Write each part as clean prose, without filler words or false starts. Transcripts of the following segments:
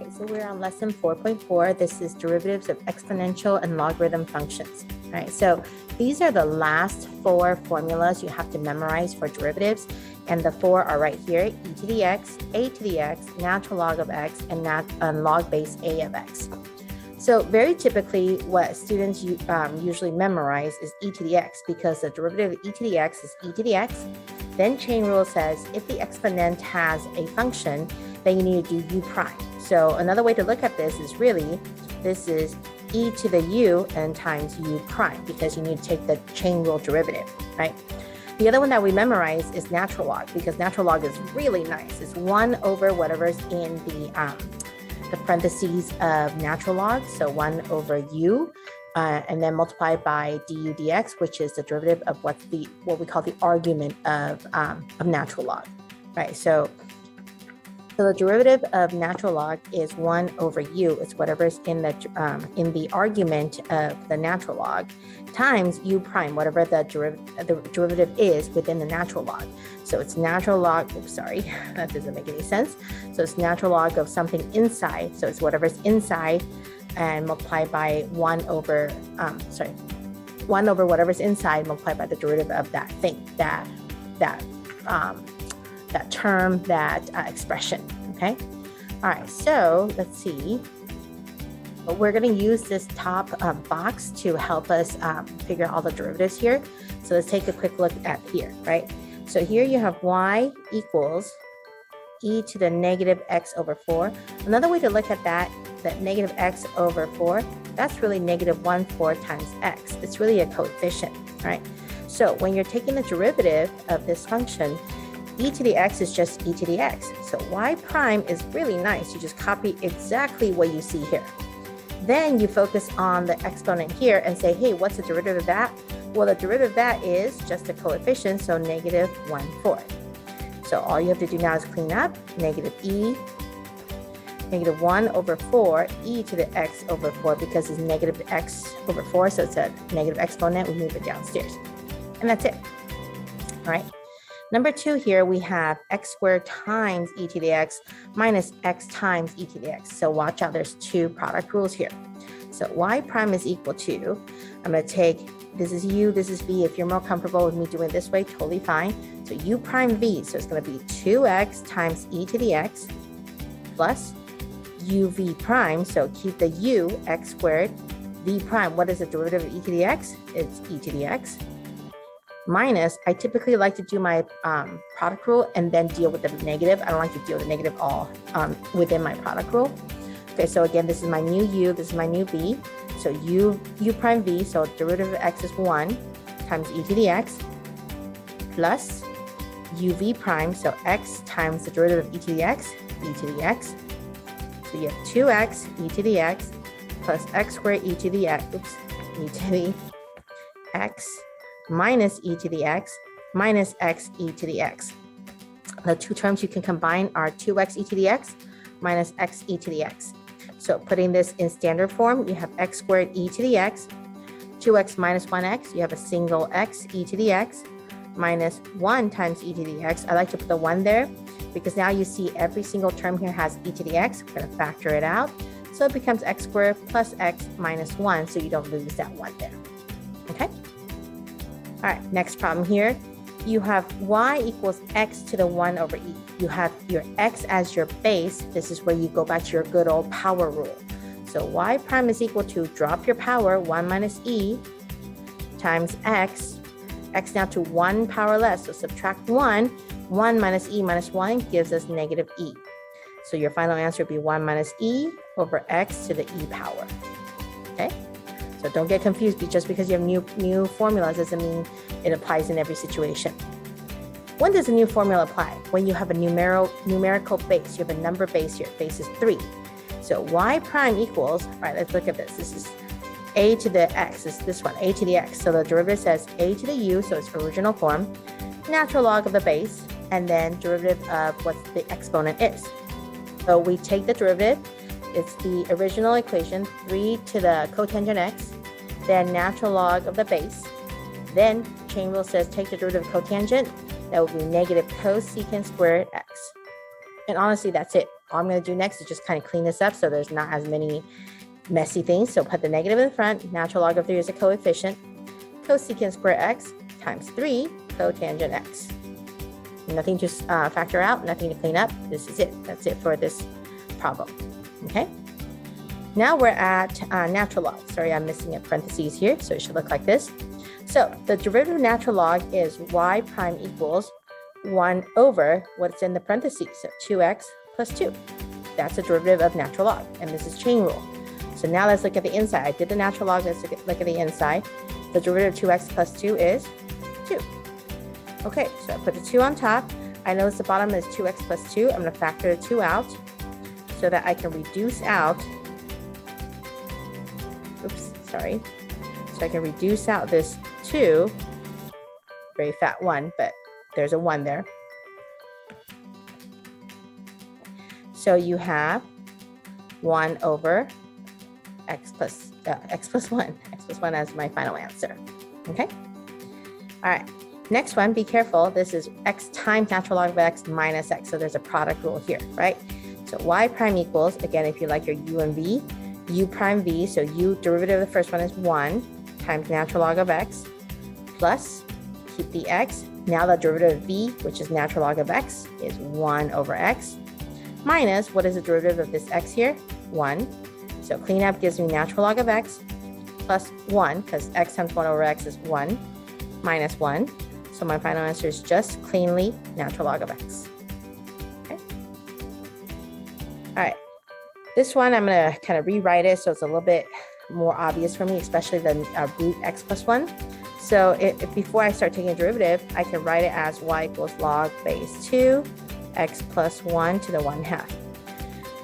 Okay, so we're on lesson 4.4. This is derivatives of exponential and logarithm functions. All right, so these are the last four formulas you have to memorize for derivatives. And the four are right here: e to the x, a to the x, natural log of x, and log base a of x. So very typically what students usually memorize is e to the x, because the derivative of e to the x is e to the x. Then chain rule says if the exponent has a function, then you need to do u prime. So another way to look at this is really, this is e to the u and times u prime, because you need to take the chain rule derivative, right? The other one that we memorize is natural log, because natural log is really nice. It's 1 over whatever's in the parentheses of natural log, so 1 over u, and then multiplied by du dx, which is the derivative of what we call the argument of natural log, right? So the derivative of natural log is 1 over u. It's whatever's in the argument of the natural log, times u prime, whatever the derivative is within the natural log. So it's natural log, oops, sorry, that doesn't make any sense. So it's natural log of something inside. So it's whatever's inside and multiplied by 1 over whatever's inside multiplied by the derivative of that thing, that term, that expression, okay? All right, so let's see. We're gonna use this top box to help us figure out all the derivatives here. So let's take a quick look at here, right? So here you have y equals e to the negative x over 4. Another way to look at that negative x over 4, that's really negative 1/4 times x. It's really a coefficient, right? So when you're taking the derivative of this function, e to the x is just e to the x. So y prime is really nice. You just copy exactly what you see here. Then you focus on the exponent here and say, hey, what's the derivative of that? Well, the derivative of that is just a coefficient, so negative 1/4. So all you have to do now is clean up negative 1 over 4 e to the x over 4, because it's negative x over 4, so it's a negative exponent. We move it downstairs. And that's it. All right. Number 2 here, we have x squared times e to the x minus x times e to the x. So watch out, there's two product rules here. So y prime is equal to, I'm going to take, this is u, this is v. If you're more comfortable with me doing it this way, totally fine. So u prime v, so it's going to be 2x times e to the x plus uv prime, so keep the u, x squared, v prime. What is the derivative of e to the x? It's e to the x. Minus, I typically like to do my product rule and then deal with the negative. I don't like to deal with the negative all within my product rule. Okay, so again, this is my new u, this is my new v. So u prime v, so derivative of x is 1 times e to the x plus uv prime, so x times the derivative of e to the x, e to the x. So you have 2x e to the x plus x squared e to the x, e to the x minus e to the x minus x e to the x. The two terms you can combine are 2x e to the x minus x e to the x. So putting this in standard form, you have x squared e to the x, 2x minus 1x, you have a single x e to the x minus 1 times e to the x. I like to put the 1 there because now you see every single term here has e to the x. We're going to factor it out. So it becomes x squared plus x minus 1, so you don't lose that 1 there. Okay? All right, next problem here. You have y equals x to the 1 over e. You have your x as your base. This is where you go back to your good old power rule. So y prime is equal to, drop your power, 1 minus e times x now to 1 power less. So subtract 1 minus e minus 1 gives us negative e. So your final answer would be 1 minus e over x to the e power. Okay? So don't get confused. Just because you have new formulas doesn't mean it applies in every situation. When does a new formula apply? When you have a numerical base. You have a number base here. Base is 3. So y prime equals, all right, let's look at this. This is a to the x, is this one, a to the x. So the derivative says a to the u, so it's original form, natural log of the base, and then derivative of what the exponent is. So we take the derivative. It's the original equation, 3 to the cotangent x, then natural log of the base. Then chain rule says take the derivative of cotangent. That would be negative cosecant squared x. And honestly, that's it. all I'm going to do next is just kind of clean this up so there's not as many messy things. So put the negative in the front. Natural log of 3 is a coefficient. Cosecant square x times 3 cotangent x. Nothing to factor out, nothing to clean up. This is it. That's it for this problem. Okay. Now we're at natural log. Sorry, I'm missing a parentheses here, so it should look like this. So the derivative of natural log is y prime equals 1 over what's in the parentheses, so 2x plus 2. That's the derivative of natural log, and this is chain rule. So now let's look at the inside. I did the natural log, let's look at the inside. The derivative of 2x plus 2 is 2. Okay, so I put the 2 on top. I notice the bottom is 2x plus 2. I'm going to factor the 2 out so that I can reduce out. Oops, sorry. So I can reduce out this 2, very fat 1, but there's a 1 there. So you have 1 over x plus 1. X plus 1 as my final answer. Okay? All right. Next one, be careful. This is x times natural log of x minus x. So there's a product rule here, right? So y prime equals, again, if you like your u and v, u prime v. So u derivative of the first one is 1 times natural log of x plus, keep the x. Now the derivative of v, which is natural log of x, is 1 over x minus, what is the derivative of this x here? 1. So clean up gives me natural log of x plus 1, because x times 1 over x is 1 minus 1. So my final answer is just cleanly natural log of x. Okay. All right. This one, I'm going to kind of rewrite it so it's a little bit more obvious for me, especially the root x plus 1. So before I start taking a derivative, I can write it as y equals log base 2 x plus 1 to the 1/2.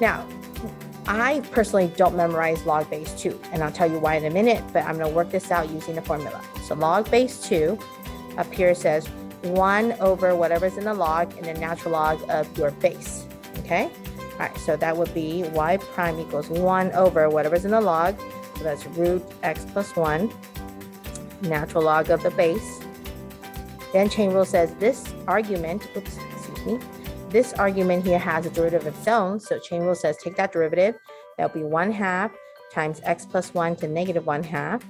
Now, I personally don't memorize log base 2, and I'll tell you why in a minute, but I'm going to work this out using the formula. So log base 2 up here says 1 over whatever's in the log and the natural log of your base, okay? All right, so that would be y prime equals 1 over whatever's in the log, so that's root x plus 1, natural log of the base. Then chain rule says this argument, this argument here has a derivative of its own, so chain rule says take that derivative, that'll be 1/2 times x plus 1 to negative 1/2.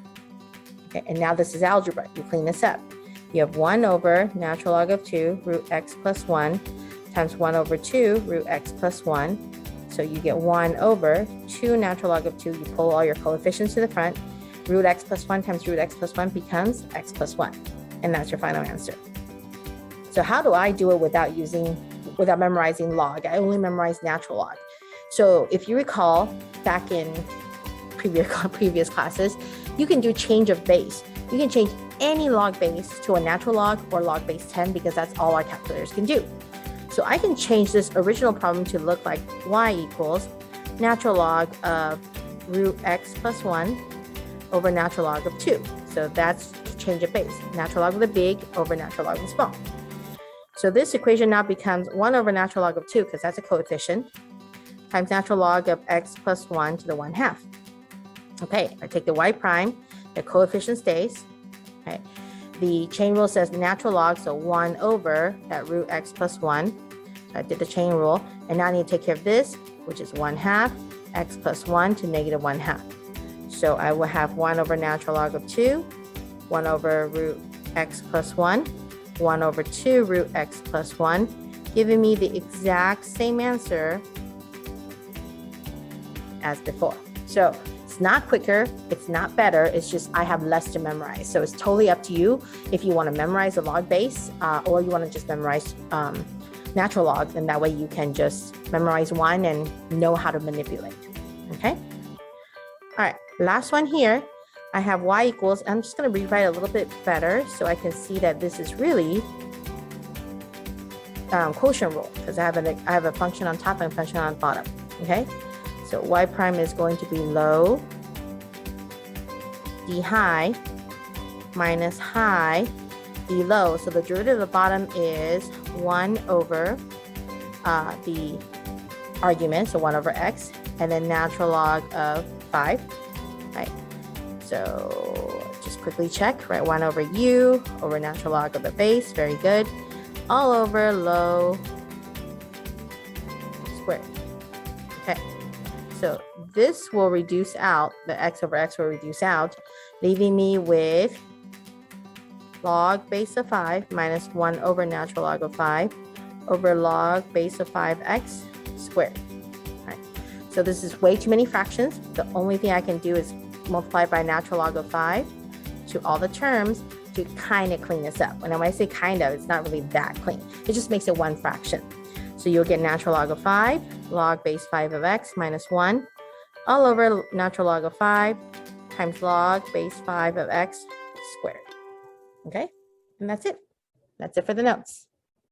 Okay, and now this is algebra, you clean this up. You have 1 over natural log of 2 root x plus 1 times 1 over 2 root x plus 1. So you get 1 over 2 natural log of 2. You pull all your coefficients to the front. Root x plus 1 times root x plus 1 becomes x plus 1. And that's your final answer. So how do I do it without memorizing log? I only memorize natural log. So if you recall back in previous classes, you can do change of base. You can change any log base to a natural log or log base 10 because that's all our calculators can do. So I can change this original problem to look like y equals natural log of root x plus 1 over natural log of 2. So that's change of base. Natural log of the big over natural log of the small. So this equation now becomes 1 over natural log of 2, because that's a coefficient, times natural log of x plus 1 to the 1/2. Okay, I take the y prime, the coefficient stays. Okay, the chain rule says natural log, so 1 over that root x plus 1. So I did the chain rule, and now I need to take care of this, which is 1/2 x plus 1 to negative 1/2. So I will have 1 over natural log of 2, 1 over root x plus 1, 1 over 2 root x plus 1, giving me the exact same answer as before. So it's not quicker, it's not better, it's just I have less to memorize. So it's totally up to you if you want to memorize the log base or you want to just memorize natural log, and that way you can just memorize one and know how to manipulate. Okay? All right, last one here. I have y equals, I'm just going to rewrite a little bit better so I can see that this is really quotient rule, because I have a function on top and a function on bottom. Okay? So y prime is going to be low d high minus high d low. So the derivative of the bottom is 1 over the argument, so 1 over x, and then natural log of 5, right? So just quickly check, right? 1 over u over natural log of the base, very good, all over low squared. Okay, so this will reduce out, the x over x will reduce out, leaving me with log base of 5 minus 1 over natural log of 5 over log base of 5x squared. All right. So this is way too many fractions. The only thing I can do is multiply by natural log of 5 to all the terms to kind of clean this up. And when I say kind of, it's not really that clean. It just makes it one fraction. So you'll get natural log of 5, log base 5 of x minus 1, all over natural log of 5 times log base 5 of x squared. Okay, and that's it. That's it for the notes.